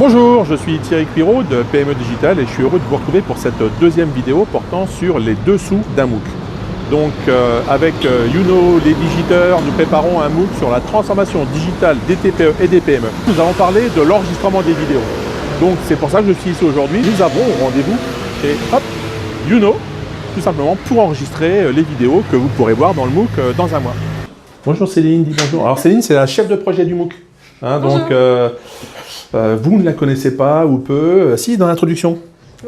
Bonjour, je suis Thierry Cuiraud de PME Digital et je suis heureux de vous retrouver pour cette deuxième vidéo portant sur les dessous d'un MOOC. Donc avec Youno, les digiteurs, nous préparons un MOOC sur la transformation digitale des TPE et des PME. Nous allons parler de l'enregistrement des vidéos. Donc c'est pour ça que je suis ici aujourd'hui. Nous avons rendez-vous chez Youno, tout simplement pour enregistrer les vidéos que vous pourrez voir dans le MOOC dans un mois. Bonjour Céline, dis bonjour. Alors Céline, c'est la chef de projet du MOOC. Donc vous ne la connaissez pas ou peu. Si, dans l'introduction,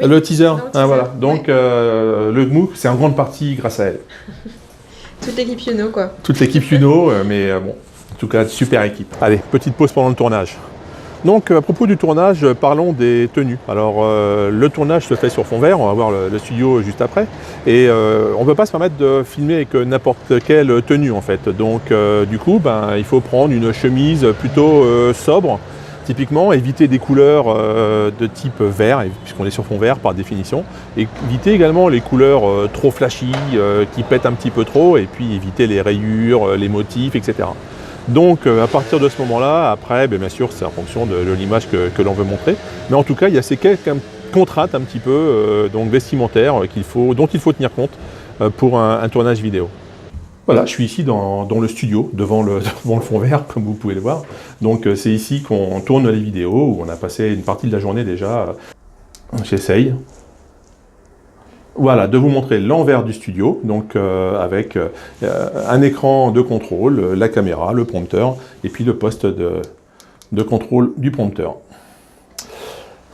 oui, le teaser. Voilà. Donc le MOOC, c'est en grande partie grâce à elle. Toute l'équipe Youno, quoi. Toute l'équipe Youno, mais bon, en tout cas, super équipe. Allez, petite pause pendant le tournage. Donc à propos du tournage, parlons des tenues. Alors le tournage se fait sur fond vert, on va voir le studio juste après. Et on ne peut pas se permettre de filmer avec n'importe quelle tenue en fait. Donc du coup, il faut prendre une chemise plutôt sobre. Typiquement, éviter des couleurs de type vert, puisqu'on est sur fond vert par définition. Et éviter également les couleurs trop flashy, qui pètent un petit peu trop. Et puis éviter les rayures, les motifs, etc. Donc à partir de ce moment-là, après, bien sûr, c'est en fonction de l'image que l'on veut montrer. Mais en tout cas, il y a ces quelques contraintes un petit peu donc vestimentaires dont il faut tenir compte pour un tournage vidéo. Voilà, je suis ici dans le studio, devant le fond vert, comme vous pouvez le voir. Donc c'est ici qu'on tourne les vidéos, où on a passé une partie de la journée déjà. J'essaye. Voilà, de vous montrer l'envers du studio, donc avec un écran de contrôle, la caméra, le prompteur, et puis le poste de contrôle du prompteur.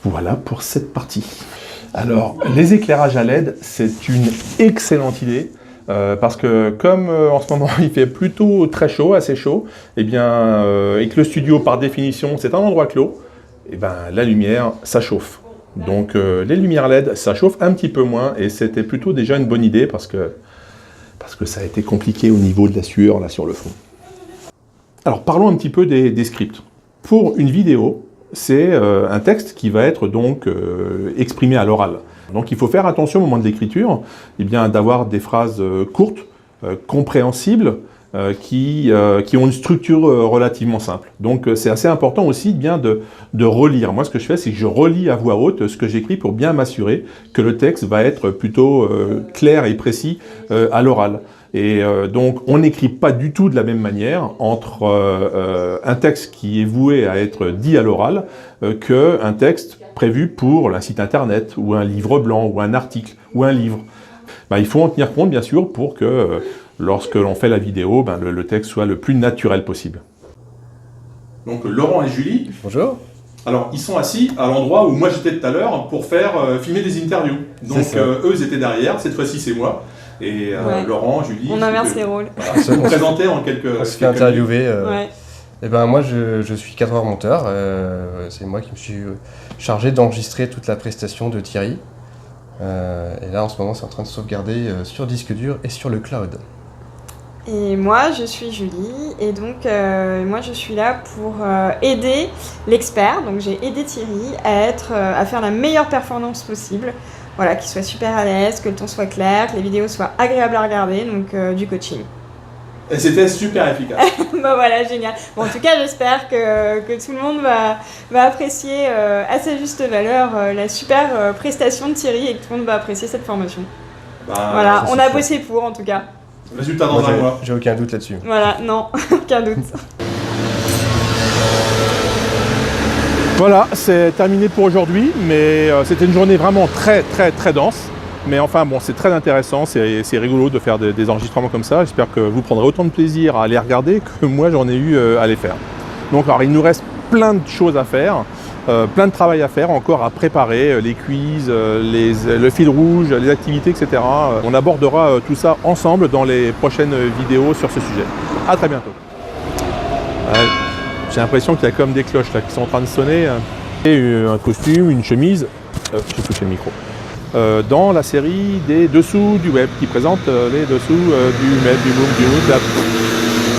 Voilà pour cette partie. Alors, les éclairages à LED, c'est une excellente idée. Parce que comme en ce moment il fait plutôt très chaud, assez chaud, et que le studio par définition c'est un endroit clos, la lumière ça chauffe. Donc les lumières LED ça chauffe un petit peu moins et c'était plutôt déjà une bonne idée parce que ça a été compliqué au niveau de la sueur là sur le fond. Alors parlons un petit peu des scripts. Pour une vidéo, c'est un texte qui va être donc exprimé à l'oral. Donc il faut faire attention au moment de l'écriture, d'avoir des phrases courtes, compréhensibles, qui ont une structure relativement simple. Donc c'est assez important aussi de relire. Moi ce que je fais, c'est que je relis à voix haute ce que j'écris pour bien m'assurer que le texte va être plutôt clair et précis à l'oral. Et donc on n'écrit pas du tout de la même manière entre un texte qui est voué à être dit à l'oral qu'un texte prévu pour un site internet ou un livre blanc ou un article ou un livre. Il faut en tenir compte bien sûr pour que lorsque l'on fait la vidéo, le texte soit le plus naturel possible. Donc Laurent et Julie. Bonjour. Alors ils sont assis à l'endroit où moi j'étais tout à l'heure pour faire filmer des interviews. Donc eux ils étaient derrière, cette fois-ci c'est moi. Et Laurent, Julie... On inverse les rôles. Voilà, se présenter en quelques... On se fait interviewer. Moi, je suis cadreur-monteur. C'est moi qui me suis chargé d'enregistrer toute la prestation de Thierry. Et là, en ce moment, c'est en train de sauvegarder sur disque dur et sur le cloud. Et moi, je suis Julie. Et donc, moi, je suis là pour aider l'expert. Donc, j'ai aidé Thierry à faire la meilleure performance possible. Voilà, qu'il soit super à l'aise, que le ton soit clair, que les vidéos soient agréables à regarder, donc du coaching. Et c'était super efficace. Voilà, génial. Bon, en tout cas, j'espère que tout le monde va apprécier à sa juste valeur la super prestation de Thierry et que tout le monde va apprécier cette formation. Voilà, on a bossé pour en tout cas. Résultat dans un mois. J'ai aucun doute là-dessus. Voilà, non, aucun doute. Voilà, c'est terminé pour aujourd'hui, mais c'était une journée vraiment très très très dense. Mais enfin bon, c'est très intéressant, c'est rigolo de faire des enregistrements comme ça. J'espère que vous prendrez autant de plaisir à les regarder que moi j'en ai eu à les faire. Donc alors il nous reste plein de choses à faire, plein de travail à faire, encore à préparer, les quiz, le fil rouge, les activités, etc. On abordera tout ça ensemble dans les prochaines vidéos sur ce sujet. À très bientôt. J'ai l'impression qu'il y a comme des cloches là qui sont en train de sonner. Et un costume, une chemise, j'ai touché le micro. Dans la série des dessous du web qui présente les dessous du web, du boom, du web.